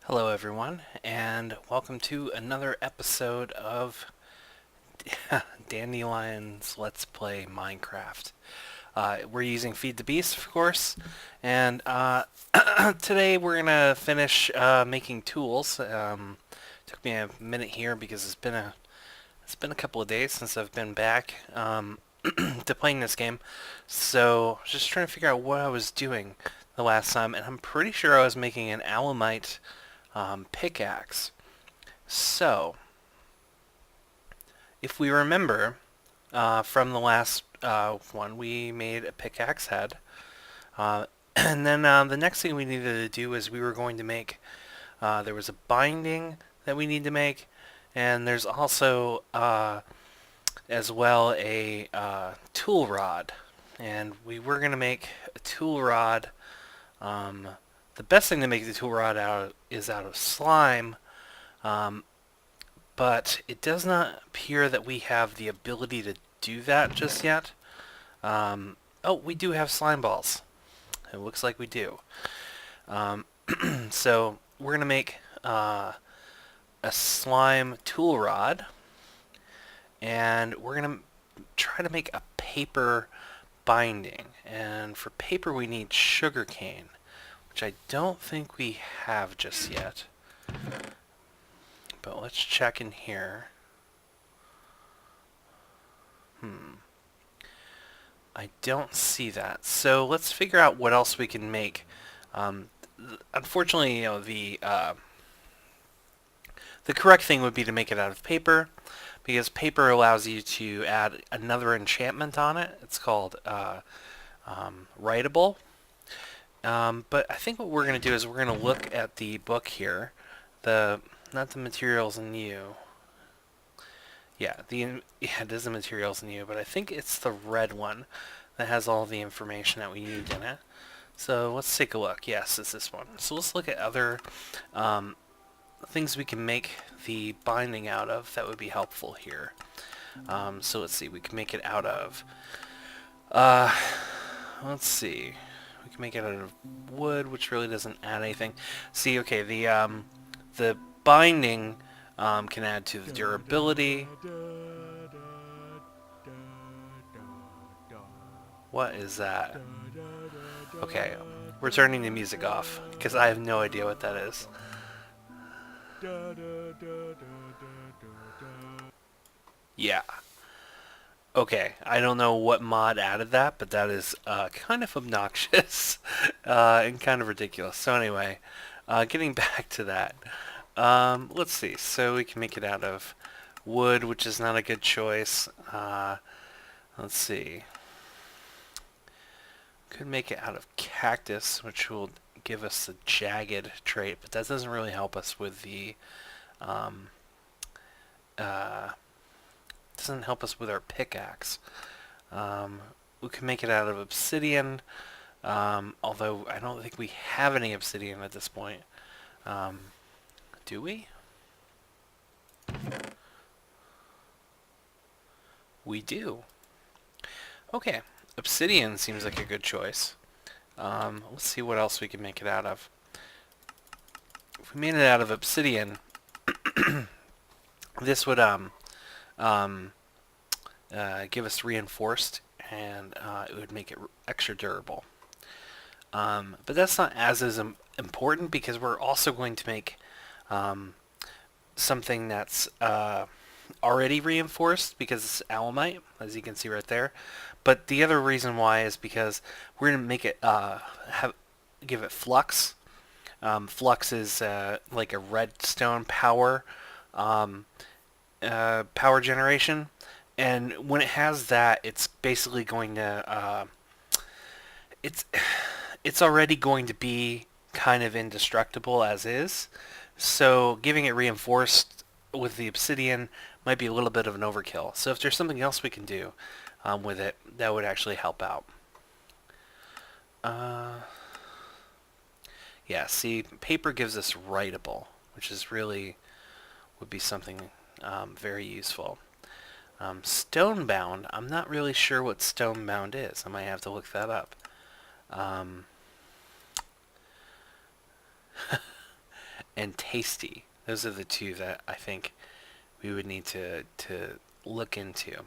Hello everyone, and welcome to another episode of Dandelions Let's Play Minecraft. We're using Feed the Beast, of course, and today we're gonna finish making tools. Took me a minute here because it's been a couple of days since I've been back to playing this game, so I was just trying to figure out what I was doing the last time, and I'm pretty sure I was making an Alamite pickaxe. So, if we remember from the last one, we made a pickaxe head. And then the next thing we needed to do is we were going to make, there was a binding that we need to make, and there's also, as well, a tool rod. And we were going to make a tool rod. The best thing to make the tool rod is out of slime, but it does not appear that we have the ability to do that just yet. Oh, we do have slime balls. It looks like we do. So we're going to make a slime tool rod, and we're going to try to make a paper binding. And for paper we need sugar cane, which I don't think we have just yet. But let's check in here. I don't see that. So let's figure out what else we can make. Unfortunately, the correct thing would be to make it out of paper, because paper allows you to add another enchantment on it. It's called writable. But I think what we're going to do is we're going to look at the book here. Not the materials in you. Yeah, it is the materials in you, but I think it's the red one that has all the information that we need in it. So let's take a look. Yes, it's this one. So let's look at other things we can make the binding out of that would be helpful here. So let's see. We can make it out of... let's see. We can make it out of wood, which really doesn't add anything. See, okay, the binding can add to the durability. What is that? Okay, we're turning the music off, because I have no idea what that is. Yeah. Okay, I don't know what mod added that, but that is kind of obnoxious and kind of ridiculous. So anyway, getting back to that, let's see. So we can make it out of wood, which is not a good choice. Let's see. Could make it out of cactus, which will give us the jagged trait, but that doesn't really help us with the doesn't help us with our pickaxe. We can make it out of obsidian, although I don't think we have any obsidian at this point. Do we? We do. Okay, obsidian seems like a good choice. Let's see what else we can make it out of. If we made it out of obsidian, this would give us reinforced, and it would make it extra durable. But that's not as important, because we're also going to make something that's already reinforced, because it's alamite, as you can see right there. But the other reason why is because we're going to make it give it flux. Flux is like a redstone power power generation, and when it has that, it's basically going to it's already going to be kind of indestructible as is. So giving it reinforced with the obsidian might be a little bit of an overkill. So if there's something else we can do with it, that would actually help out. Yeah, see, paper gives us writable, which is really would be something very useful. Stonebound, I'm not really sure what stonebound is. I might have to look that up. and tasty. Those are the two that I think we would need to look into.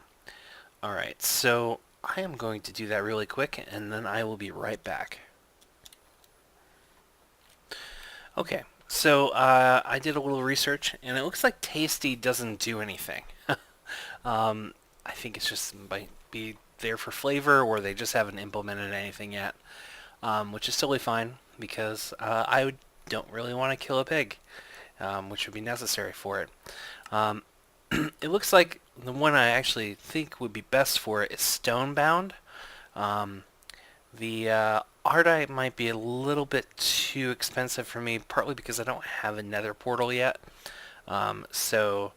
All right, so I am going to do that really quick, and then I will be right back. Okay, so I did a little research, and it looks like tasty doesn't do anything. I think it's just might be there for flavor, or they just haven't implemented anything yet, which is totally fine because don't really want to kill a pig, which would be necessary for it. Um, it looks like the one I actually think would be best for it is stone-bound. The Ardite might be a little bit too expensive for me, partly because I don't have a nether portal yet, so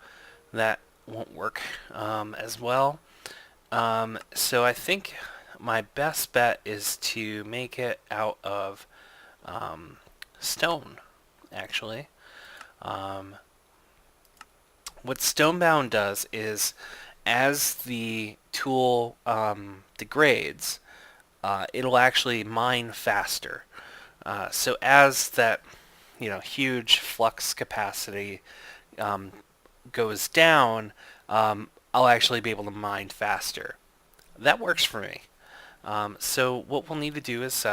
that won't work as well. So I think my best bet is to make it out of stone, actually. What Stonebound does is, as the tool degrades, it'll actually mine faster. So as that, huge flux capacity goes down, I'll actually be able to mine faster. That works for me. So what we'll need to do is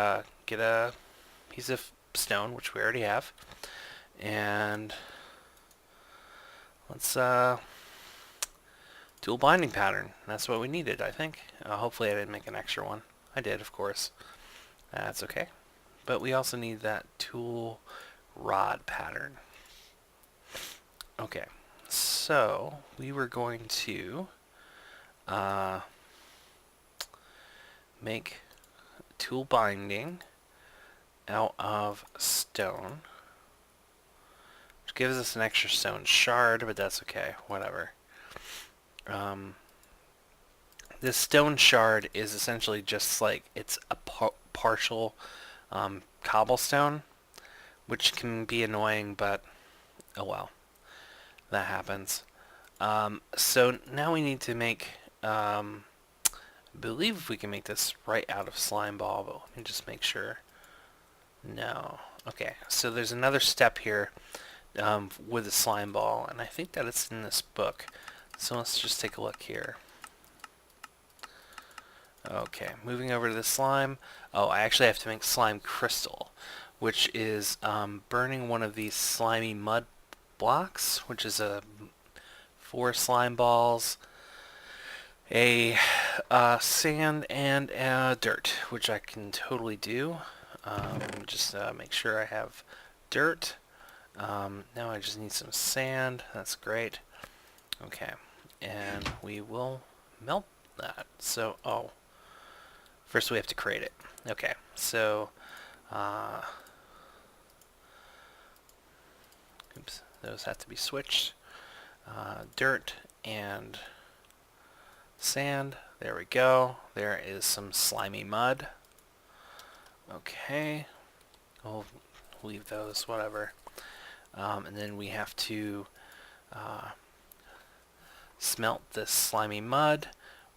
get a piece of stone, which we already have, and let's do a binding pattern. That's what we needed, I think. Hopefully I didn't make an extra one. I did, of course. That's okay. But we also need that tool rod pattern. Okay, so we were going to make tool binding out of stone, which gives us an extra stone shard, but that's okay, whatever. This stone shard is essentially just like it's a partial cobblestone, which can be annoying, but oh well, that happens. So now we need to make, I believe we can make this right out of slime ball, but let me just make sure. No. Okay, so there's another step here with the slime ball, and I think that it's in this book. So let's just take a look here. Okay, moving over to the slime. Oh, I actually have to make slime crystal, which is burning one of these slimy mud blocks, which is 4 slime balls, a sand, and dirt, which I can totally do. Just make sure I have dirt. Now I just need some sand. That's great. Okay, and we will melt that. So, first we have to create it. Okay, so, oops, those have to be switched. Dirt and sand. There we go. There is some slimy mud. Okay, we'll leave those, whatever. And then we have to smelt this slimy mud,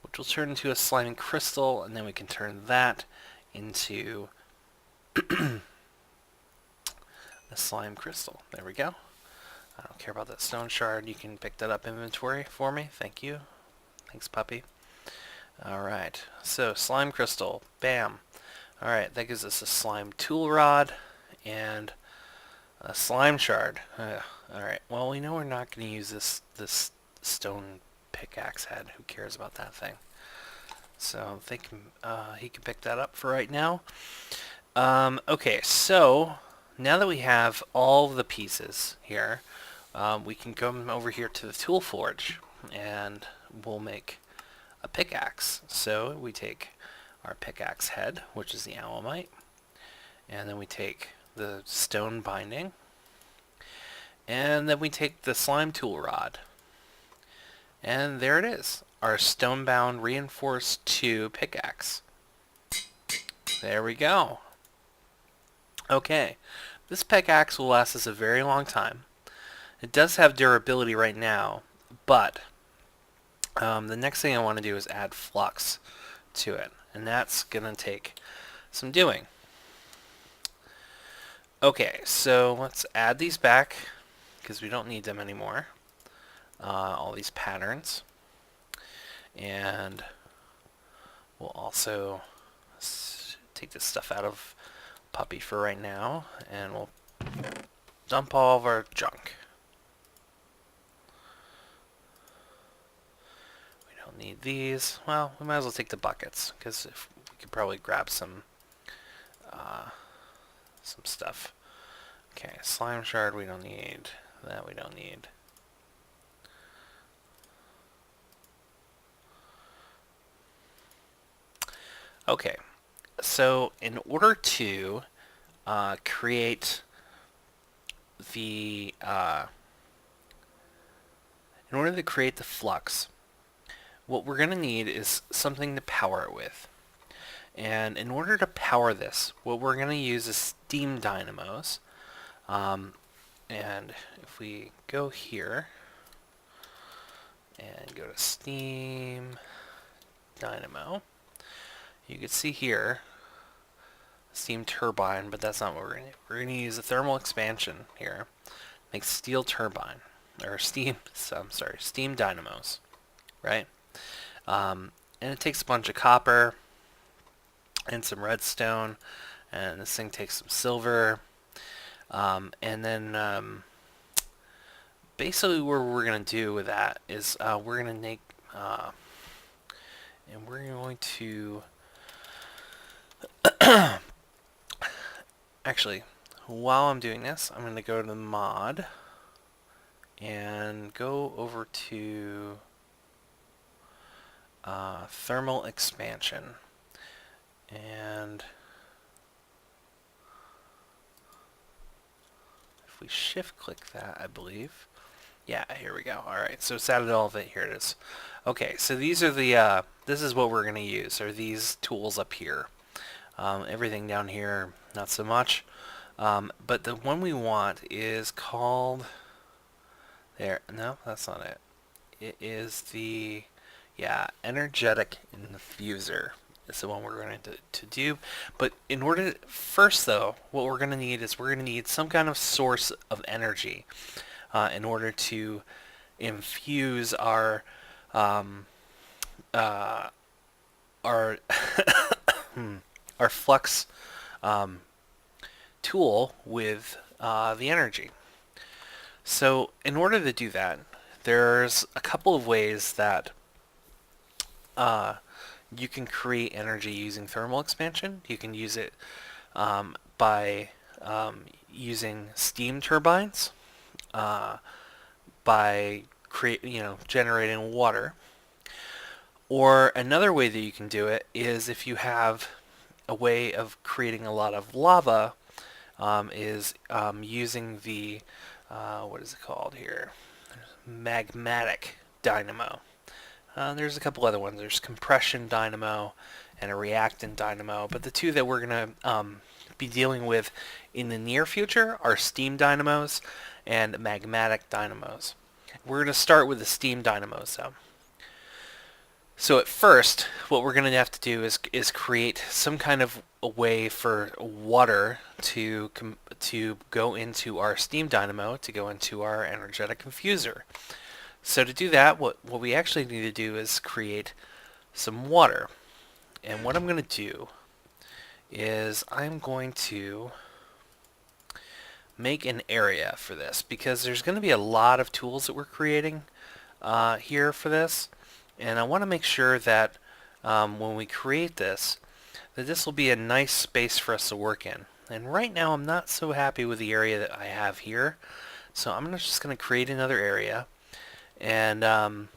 which will turn into a slimy crystal, and then we can turn that into a slime crystal. There we go. I don't care about that stone shard. You can pick that up inventory for me. Thank you. Thanks, puppy. Alright, so slime crystal. Bam. Alright, that gives us a slime tool rod and a slime shard. Alright, well, we know we're not going to use this stone pickaxe head. Who cares about that thing? So he can pick that up for right now. Okay, so now that we have all the pieces here, we can come over here to the tool forge and we'll make a pickaxe. So we take our pickaxe head, which is the alumite, and then we take the stone binding, and then we take the slime tool rod, and there it is, our stone-bound reinforced 2 pickaxe. There we go. Okay, this pickaxe will last us a very long time. It does have durability right now, but the next thing I want to do is add flux to it, and that's going to take some doing. Okay, so let's add these back because we don't need them anymore. All these patterns. And we'll also take this stuff out of Puppy for right now, and we'll dump all of our junk. We don't need these. Well, we might as well take the buckets, because we could probably grab some stuff. Okay, slime shard we don't need. That we don't need. Okay, so in order to create the flux, what we're going to need is something to power it with. And in order to power this, what we're going to use is steam dynamos. And if we go here and go to steam dynamo, you can see here steam turbine, but that's not what we're going to do. We're going to use a thermal expansion here, make steel turbine, or steam dynamos, right? And it takes a bunch of copper and some redstone, and this thing takes some silver, and then basically what we're going to do with that is we're going to make, and we're going to actually, while I'm doing this, I'm going to go to the mod and go over to thermal expansion, and if we shift click that, I believe, yeah, here we go. Alright, so it's added all of it. Here it is. Okay, so these are the this is what we're going to use, are these tools up here. Everything down here, not so much. But the one we want is called, there, no, that's not it. It is the, yeah, energetic infuser. It's the one we're going to do. But in order to, first though, what we're going to need is we're going to need some kind of source of energy in order to infuse our our our flux tool with the energy. So in order to do that, there's a couple of ways that you can create energy using thermal expansion. You can use it by using steam turbines, by generating water. Or another way that you can do it is if you have a way of creating a lot of lava, is using the, what is it called here? Magmatic dynamo. There's a couple other ones. There's compression dynamo and a reactant dynamo, but the two that we're going to be dealing with in the near future are steam dynamos and magmatic dynamos. We're going to start with the steam dynamos though. So at first, what we're going to have to do is create some kind of a way for water to go into our steam dynamo, to go into our energetic infuser. So to do that, what we actually need to do is create some water. And what I'm going to do is I'm going to make an area for this, because there's going to be a lot of tools that we're creating here for this. And I want to make sure that when we create this, that this will be a nice space for us to work in. And right now I'm not so happy with the area that I have here. So I'm just going to create another area. And I'm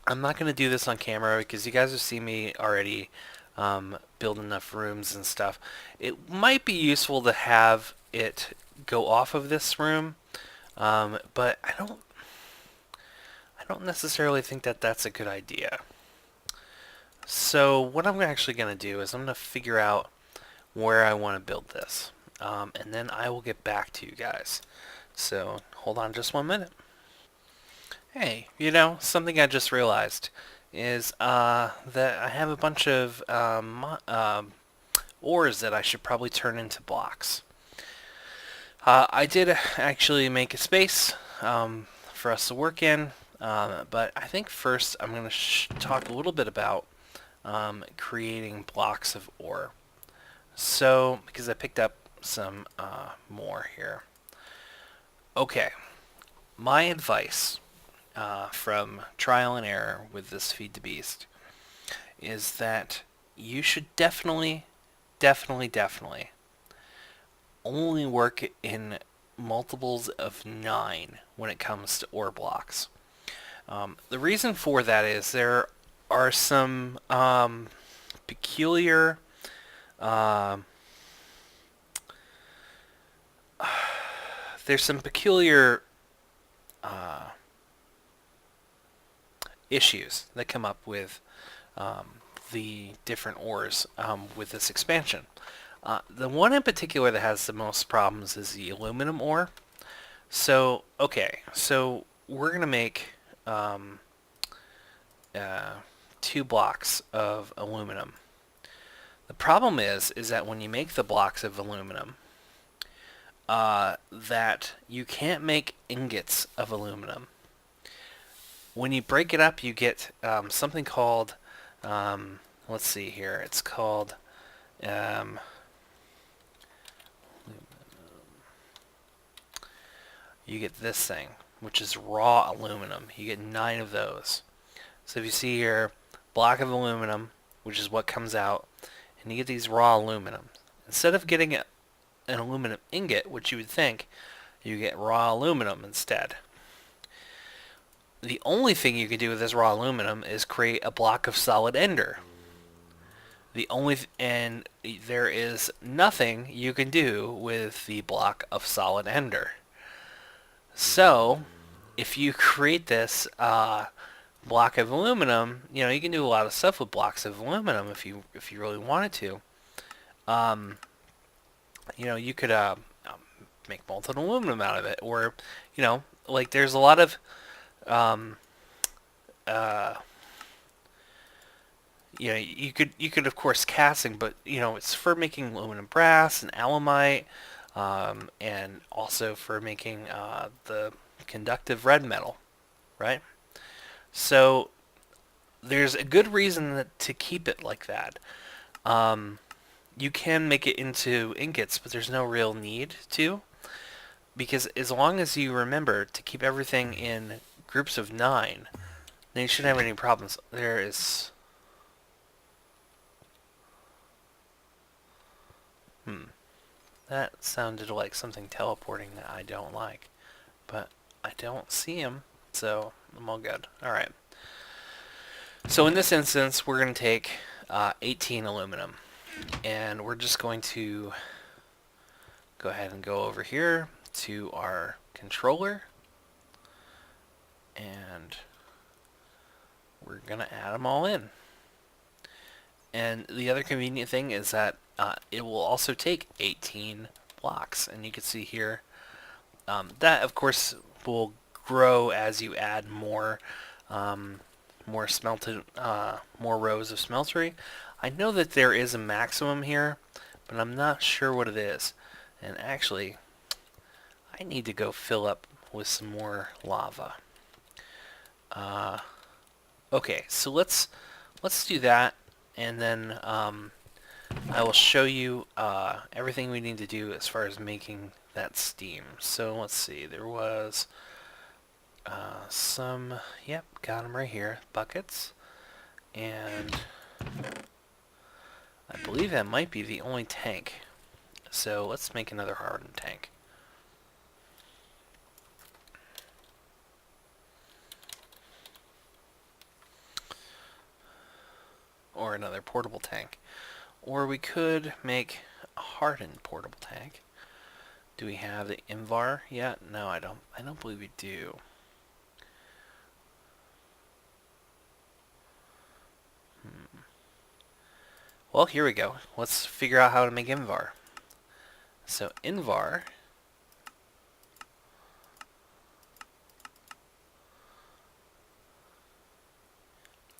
not going to do this on camera because you guys have seen me already build enough rooms and stuff. It might be useful to have it go off of this room, but I don't necessarily think that that's a good idea. So what I'm actually going to do is I'm going to figure out where I want to build this, and then I will get back to you guys. So hold on just 1 minute. Hey, something I just realized is that I have a bunch of ores that I should probably turn into blocks. I did actually make a space for us to work in, but I think first I'm going to talk a little bit about creating blocks of ore. So, because I picked up some more here. Okay, my advice from trial and error with this Feed the Beast is that you should definitely, definitely only work in multiples of 9 when it comes to ore blocks. The reason for that is there are some peculiar uh, there's some peculiar issues that come up with the different ores with this expansion. The one in particular that has the most problems is the aluminum ore. So, okay, so we're going to make 2 blocks of aluminum. The problem is that when you make the blocks of aluminum, that you can't make ingots of aluminum. When you break it up, you get something called, let's see here, it's called, you get this thing, which is raw aluminum. You get 9 of those. So if you see here, block of aluminum, which is what comes out, and you get these raw aluminum. Instead of getting an aluminum ingot, which you would think, you get raw aluminum instead. The only thing you can do with this raw aluminum is create a block of solid ender. And there is nothing you can do with the block of solid ender. So, if you create this block of aluminum, you know, you can do a lot of stuff with blocks of aluminum if you really wanted to. You know, you could make molten aluminum out of it, or you know, like there's a lot of you know, you could of course casting, but you know, it's for making aluminum brass and alumite, and also for making the conductive red metal, right? So there's a good reason to keep it like that. You can make it into ingots, but there's no real need to, because as long as you remember to keep everything in groups of 9, then you shouldn't have any problems. There is... That sounded like something teleporting that I don't like. But I don't see him, so I'm all good. Alright. So in this instance, we're going to take 18 aluminum. And we're just going to go ahead and go over here to our controller. And we're going to add them all in. And the other convenient thing is that it will also take 18 blocks. And you can see here, that of course will grow as you add more more smelted, more rows of smeltery. I know that there is a maximum here, but I'm not sure what it is. And actually, I need to go fill up with some more lava. Okay, so let's do that, and then I will show you everything we need to do as far as making that steam. So let's see, there was some, yep, got them right here, buckets, and I believe that might be the only tank. So let's make another hardened tank. Or another portable tank. Or we could make a hardened portable tank. Do we have the Invar yet? No, I don't believe we do. Well, here we go. Let's figure out how to make Invar. So Invar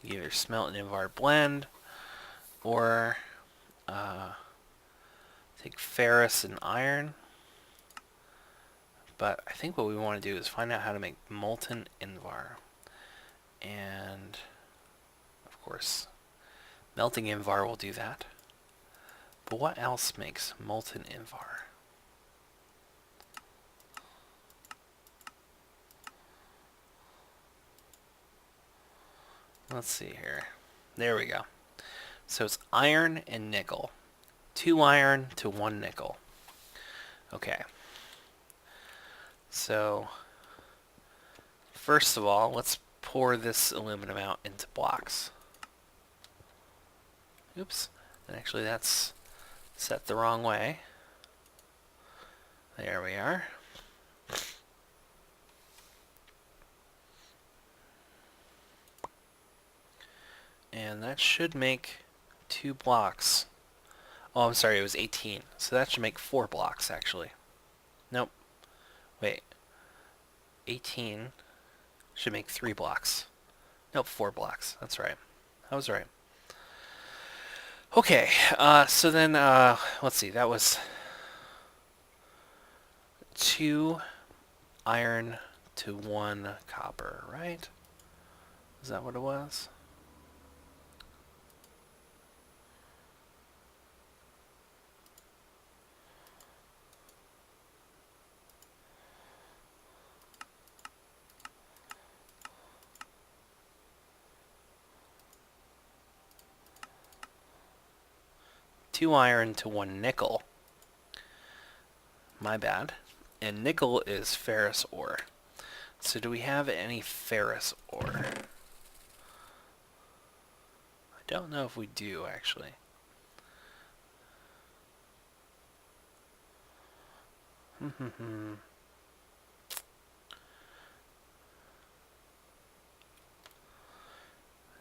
either smelt and Invar blend, or take ferrous and iron, But I think what we want to do is find out how to make molten invar. And, of course, melting invar will do that. But what else makes molten invar? Let's see here. There we go. So it's iron and nickel. 2 iron to 1 nickel. Okay. So, first of all, let's pour this aluminum out into blocks. Oops. And actually that's set the wrong way. There we are. And that should make 2 blocks. Oh, I'm sorry, it was 18. So that should make 4 blocks, actually. Nope. Wait. 18 should make 3 blocks. Nope, 4 blocks. That's right. I was right. Okay, so then, let's see, that was 2 iron to 1 copper, right? Is that what it was? Two iron to 1 nickel. My bad. And nickel is ferrous ore. So do we have any ferrous ore? I don't know if we do, actually.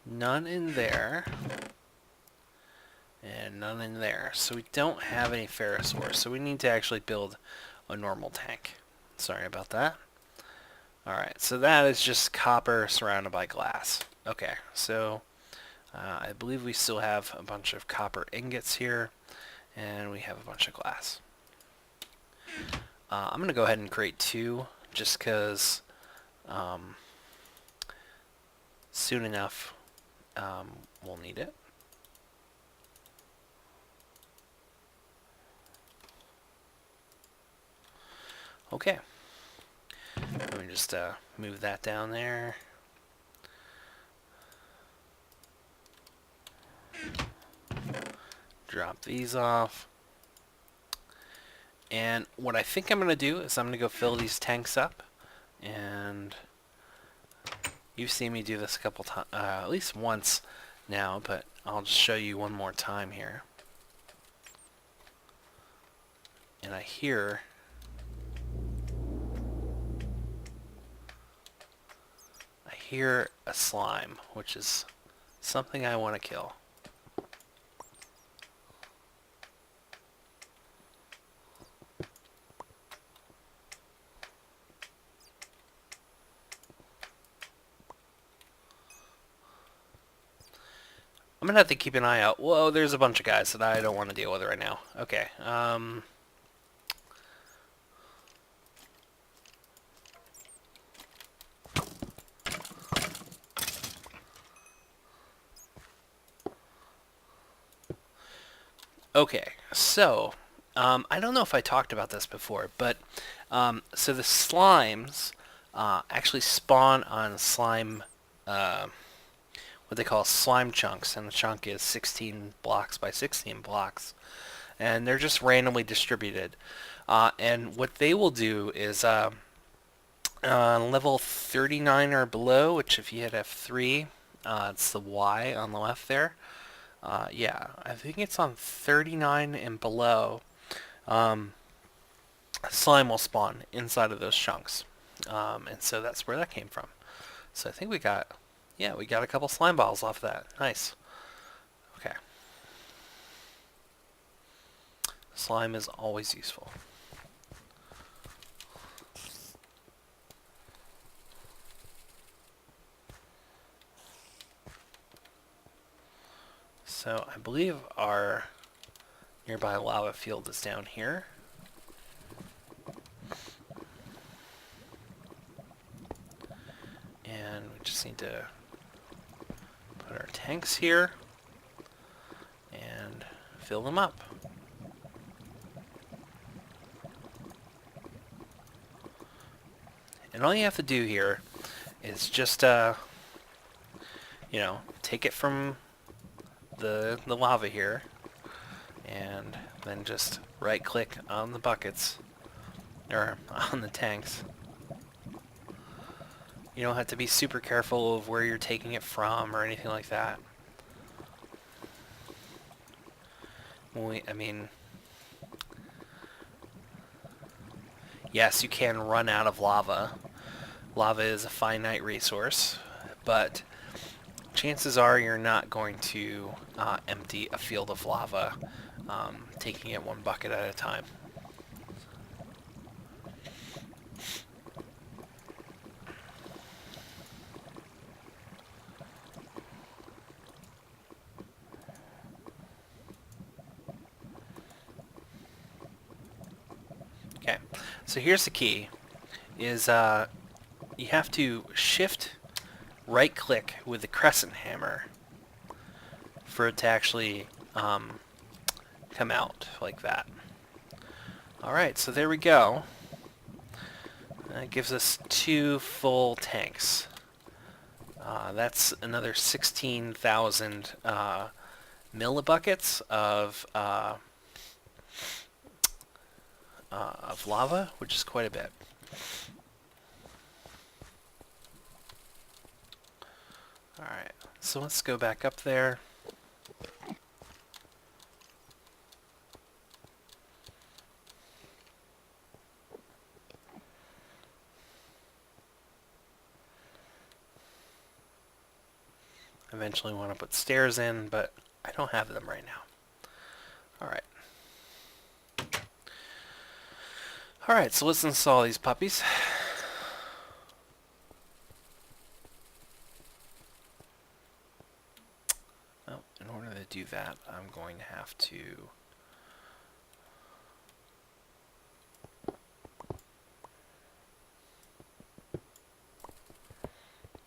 None in there. And none in there. So we don't have any ferrous ore. So we need to actually build a normal tank. Sorry about that. Alright, so that is just copper surrounded by glass. Okay, so I believe we still have a bunch of copper ingots here. And we have a bunch of glass. I'm going to go ahead and create 2 just because soon enough we'll need it. Okay. Let me just move that down there. Drop these off. And what I think I'm going to do is I'm going to go fill these tanks up. And you've seen me do this a couple times, at least once now, but I'll just show you one more time here. And I hear a slime, which is something I want to kill. I'm gonna have to keep an eye out. Whoa, there's a bunch of guys that I don't want to deal with right now. Okay, okay, so, I don't know if I talked about this before, but, so the slimes, actually spawn on slime, what they call slime chunks, and the chunk is 16 blocks by 16 blocks, and they're just randomly distributed. And what they will do is, level 39 or below, which if you hit F3, it's the Y on the left there. Yeah, I think it's on 39 and below. Slime will spawn inside of those chunks. And so that's where that came from. So I think we got a couple slime balls off that. Nice. Okay. Slime is always useful. So I believe our nearby lava field is down here. And we just need to put our tanks here and fill them up. And all you have to do here is just, you know, take it from the lava here, and then just right-click on the buckets, or on the tanks. You don't have to be super careful of where you're taking it from or anything like that. I mean, yes, you can run out of lava. Lava is a finite resource, but chances are you're not going to empty a field of lava, taking it one bucket at a time. Okay, so here's the key, is you have to shift right-click with the crescent hammer for it to actually come out like that. Alright, so there we go. That gives us 2 full tanks. That's another 16,000 millibuckets of lava, which is quite a bit. Alright, so let's go back up there. Eventually want to put stairs in, but I don't have them right now. Alright. Alright, so let's install these puppies. Well, in order to do that, I'm going to have to...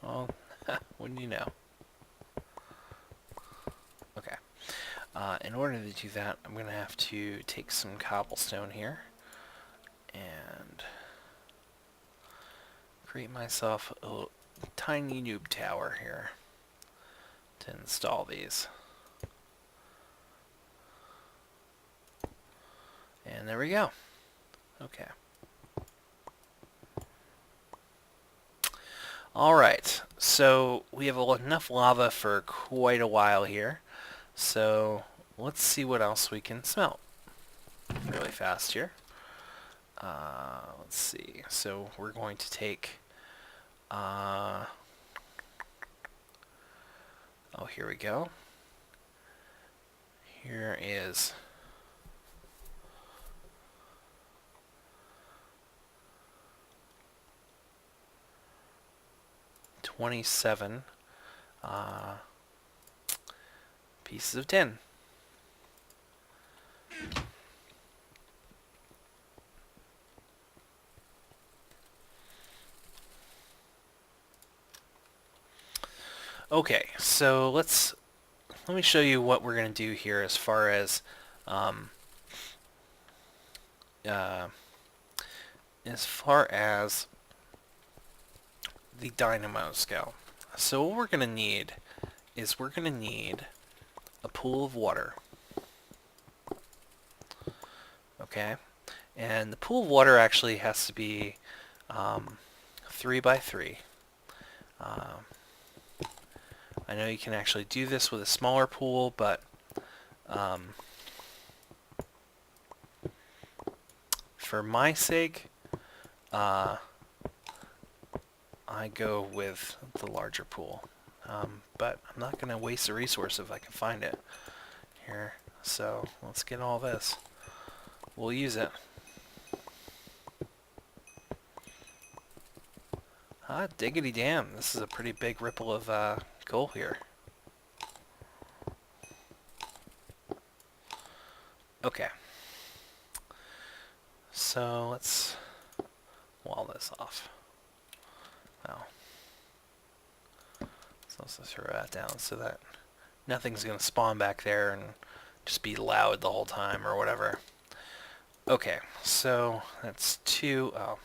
Well, wouldn't you know? Okay. In order to do that, I'm going to have to take some cobblestone here and create myself a tiny noob tower here to install these. And there we go. Okay. Alright, so we have enough lava for quite a while here. So let's see what else we can smelt really fast here. Let's see. So we're going to take... oh, here we go. Here is... 27 pieces of tin. Okay, so let me show you what we're going to do here as far as the dynamos go. So what we're going to need is we're going to need a pool of water. Okay, and the pool of water actually has to be 3 by 3. I know you can actually do this with a smaller pool, but for my sake, I go with the larger pool. But I'm not going to waste a resource if I can find it here. So let's get all this. We'll use it. Ah, diggity damn. This is a pretty big ripple of coal here. Okay. So let's wall this off. Well, Let's also throw that down so that nothing's going to spawn back there and just be loud the whole time or whatever. Okay, so that's 2. Oh.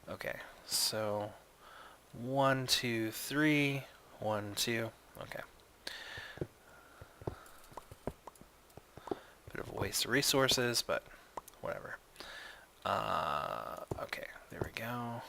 Okay, so 1, 2, 3, 1, 2. Okay. Bit of a waste of resources, but whatever. Okay, there we go.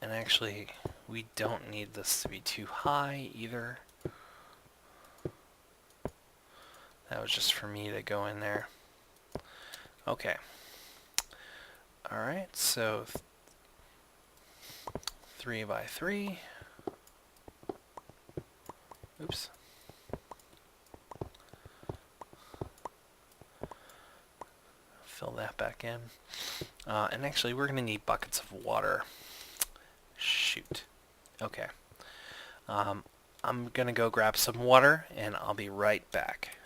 And actually, we don't need this to be too high either. That was just for me to go in there. Okay. Alright, so 3 by 3. Oops. Fill that back in. And actually, we're going to need buckets of water. Shoot. Okay. I'm going to go grab some water, and I'll be right back.